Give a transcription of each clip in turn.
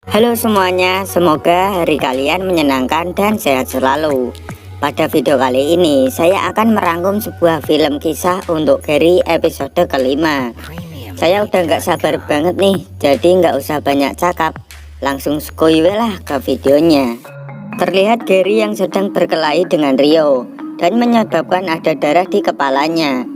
Halo semuanya, semoga hari kalian menyenangkan dan sehat selalu. Pada video kali ini, saya akan merangkum sebuah film kisah untuk Gary episode kelima. Saya udah gak sabar banget nih, jadi gak usah banyak cakap. Langsung skuy lah ke videonya. Terlihat Gary yang sedang berkelahi dengan Rio dan menyebabkan ada darah di kepalanya.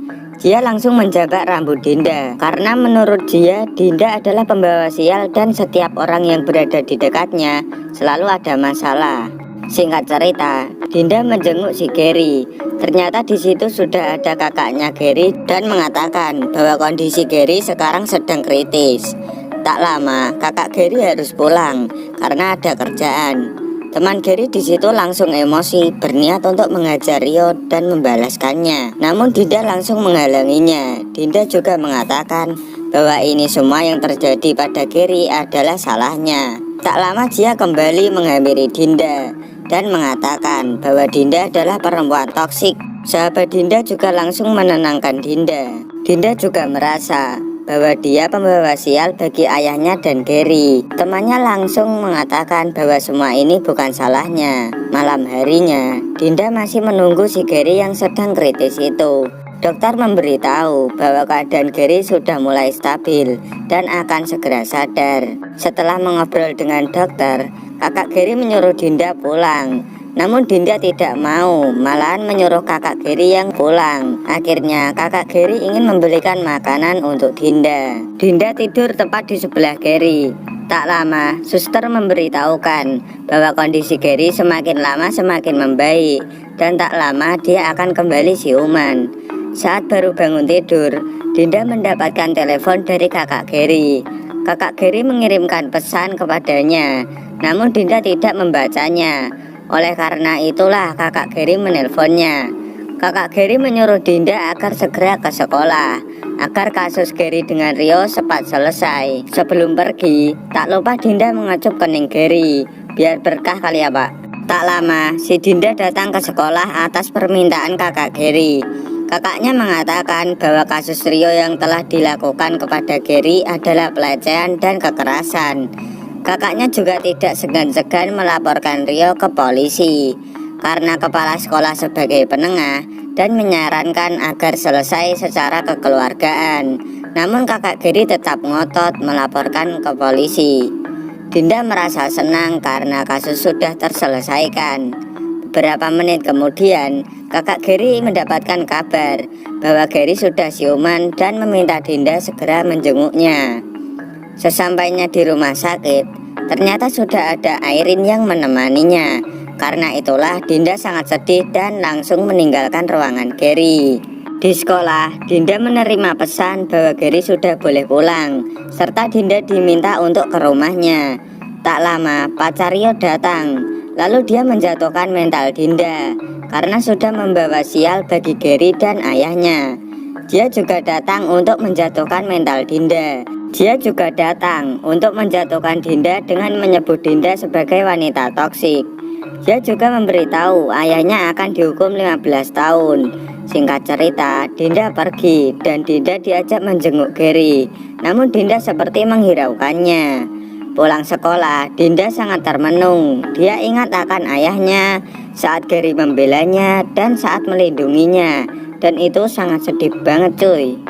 Dia langsung menjabat rambut Dinda karena menurut dia Dinda adalah pembawa sial dan setiap orang yang berada di dekatnya selalu ada masalah. Singkat cerita, Dinda menjenguk si Gary. Ternyata di situ sudah ada kakaknya Gary dan mengatakan bahwa kondisi Gary sekarang sedang kritis. Tak lama, kakak Gary harus pulang karena ada kerjaan. Teman Gary di situ langsung emosi, berniat untuk menghajar Rio dan membalaskannya. Namun Dinda langsung menghalanginya. Dinda juga mengatakan bahwa ini semua yang terjadi pada Gary adalah salahnya. Tak lama dia kembali menghampiri Dinda dan mengatakan bahwa Dinda adalah perempuan toksik. Sahabat Dinda juga langsung menenangkan Dinda. Dinda juga merasa bahwa dia pembawa sial bagi ayahnya dan Gary. Temannya langsung mengatakan bahwa semua ini bukan salahnya. Malam harinya, Dinda masih menunggu si Gary yang sedang kritis itu. Dokter memberitahu bahwa keadaan Gary sudah mulai stabil dan akan segera sadar. Setelah mengobrol dengan dokter, kakak Gary menyuruh Dinda pulang. Namun Dinda tidak mau, malahan menyuruh kakak Gary yang pulang. Akhirnya kakak Gary ingin membelikan makanan untuk Dinda. Dinda tidur tepat di sebelah Gary. Tak lama, suster memberitahukan bahwa kondisi Gary semakin lama semakin membaik dan tak lama dia akan kembali siuman. Saat baru bangun tidur, Dinda mendapatkan telepon dari kakak Gary. Kakak Gary mengirimkan pesan kepadanya, namun Dinda tidak membacanya. Oleh karena itulah kakak Gary menelponnya. Kakak Gary menyuruh Dinda agar segera ke sekolah agar kasus Gary dengan Rio cepat selesai. Sebelum pergi, tak lupa Dinda mengecup kening Gary. Biar berkah kali ya pak. Tak lama, si Dinda datang ke sekolah atas permintaan kakak Gary. Kakaknya mengatakan bahwa kasus Rio yang telah dilakukan kepada Gary adalah pelecehan dan kekerasan. Kakaknya juga tidak segan-segan melaporkan Rio ke polisi karena kepala sekolah sebagai penengah dan menyarankan agar selesai secara kekeluargaan. Namun kakak Gary tetap ngotot melaporkan ke polisi. Dinda merasa senang karena kasus sudah terselesaikan. Beberapa menit kemudian, kakak Gary mendapatkan kabar bahwa Gary sudah siuman dan meminta Dinda segera menjenguknya. Sesampainya di rumah sakit, ternyata sudah ada Airin yang menemaninya. Karena itulah Dinda sangat sedih dan langsung meninggalkan ruangan Gary. Di sekolah, Dinda menerima pesan bahwa Gary sudah boleh pulang, serta Dinda diminta untuk ke rumahnya. Tak lama, pacar Rio datang, lalu dia menjatuhkan mental Dinda karena sudah membawa sial bagi Gary dan ayahnya. Dia juga datang untuk menjatuhkan mental Dinda. Dia juga datang untuk menjatuhkan Dinda dengan menyebut Dinda sebagai wanita toksik. Dia juga memberitahu ayahnya akan dihukum 15 tahun. Singkat cerita, Dinda pergi dan Dinda diajak menjenguk Gary. Namun Dinda seperti menghiraukannya. Pulang sekolah, Dinda sangat termenung. Dia ingat akan ayahnya saat Gary membelanya dan saat melindunginya. Dan itu sangat sedih banget cuy.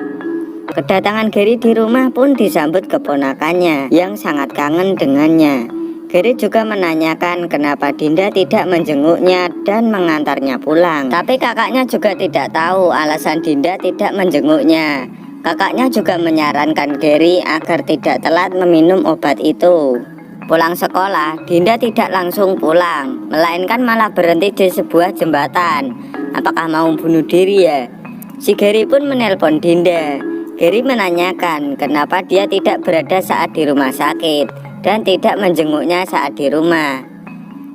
Kedatangan Gary di rumah pun disambut keponakannya yang sangat kangen dengannya. Gary juga menanyakan kenapa Dinda tidak menjenguknya dan mengantarnya pulang. Tapi kakaknya juga tidak tahu alasan Dinda tidak menjenguknya. Kakaknya juga menyarankan Gary agar tidak telat meminum obat itu. Pulang sekolah, Dinda tidak langsung pulang, melainkan malah berhenti di sebuah jembatan. Apakah mau bunuh diri ya? Si Gary pun menelpon Dinda. Gary menanyakan kenapa dia tidak berada saat di rumah sakit dan tidak menjenguknya saat di rumah.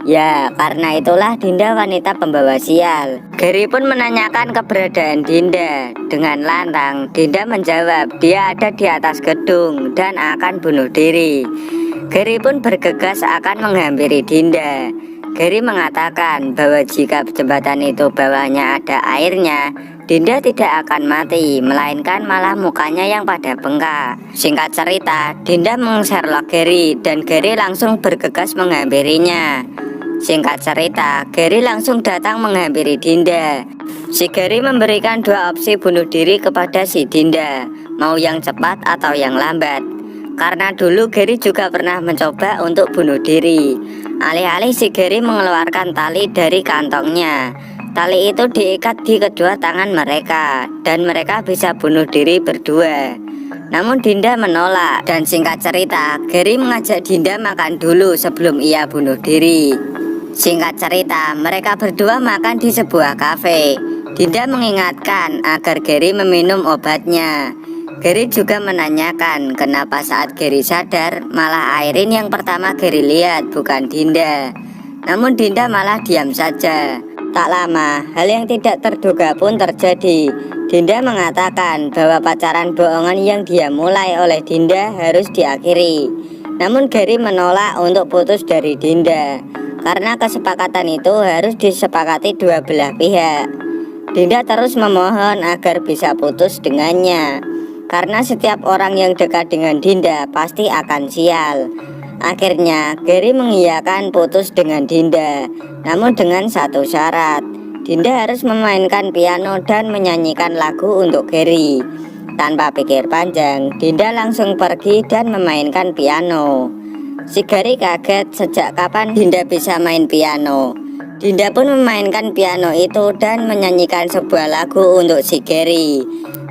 Ya, karena itulah Dinda wanita pembawa sial. Gary pun menanyakan keberadaan Dinda. Dengan lantang, Dinda menjawab dia ada di atas gedung dan akan bunuh diri. Gary pun bergegas akan menghampiri Dinda. Gary mengatakan bahwa jika jembatan itu bawahnya ada airnya, Dinda tidak akan mati, melainkan malah mukanya yang pada bengkak. Singkat cerita, Dinda meng-Sherlock Gary dan Gary langsung bergegas menghampirinya. Singkat cerita, Gary langsung datang menghampiri Dinda. Si Gary memberikan dua opsi bunuh diri kepada si Dinda, mau yang cepat atau yang lambat. Karena dulu Gary juga pernah mencoba untuk bunuh diri. Alih-alih si Gary mengeluarkan tali dari kantongnya. Tali itu diikat di kedua tangan mereka dan mereka bisa bunuh diri berdua. Namun Dinda menolak dan singkat cerita, Gary mengajak Dinda makan dulu sebelum ia bunuh diri. Singkat cerita, mereka berdua makan di sebuah kafe. Dinda mengingatkan agar Gary meminum obatnya. Gary juga menanyakan kenapa saat Gary sadar malah Irene yang pertama Gary lihat, bukan Dinda. Namun Dinda malah diam saja. Tak lama, hal yang tidak terduga pun terjadi. Dinda mengatakan bahwa pacaran bohongan yang dia mulai oleh Dinda harus diakhiri. Namun Gary menolak untuk putus dari Dinda, karena kesepakatan itu harus disepakati dua belah pihak. Dinda terus memohon agar bisa putus dengannya, karena setiap orang yang dekat dengan Dinda pasti akan sial. Akhirnya Gary mengiyakan putus dengan Dinda, namun dengan satu syarat. Dinda harus memainkan piano dan menyanyikan lagu untuk Gary. Tanpa pikir panjang, Dinda langsung pergi dan memainkan piano. Si Gary kaget sejak kapan Dinda bisa main piano. Dinda pun memainkan piano itu dan menyanyikan sebuah lagu untuk si Gary.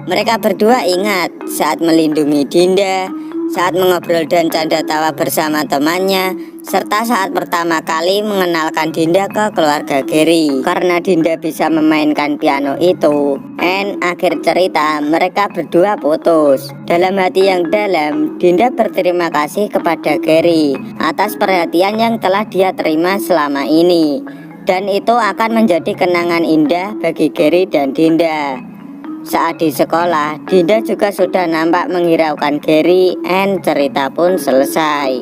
Mereka berdua ingat saat melindungi Dinda, saat mengobrol dan canda tawa bersama temannya, serta saat pertama kali mengenalkan Dinda ke keluarga Gary. Karena Dinda bisa memainkan piano itu, akhir cerita mereka berdua putus. Dalam hati yang dalam, Dinda berterima kasih kepada Gary atas perhatian yang telah dia terima selama ini, dan itu akan menjadi kenangan indah bagi Gary dan Dinda. Saat di sekolah, Dinda juga sudah nampak menghiraukan Gary, cerita pun selesai.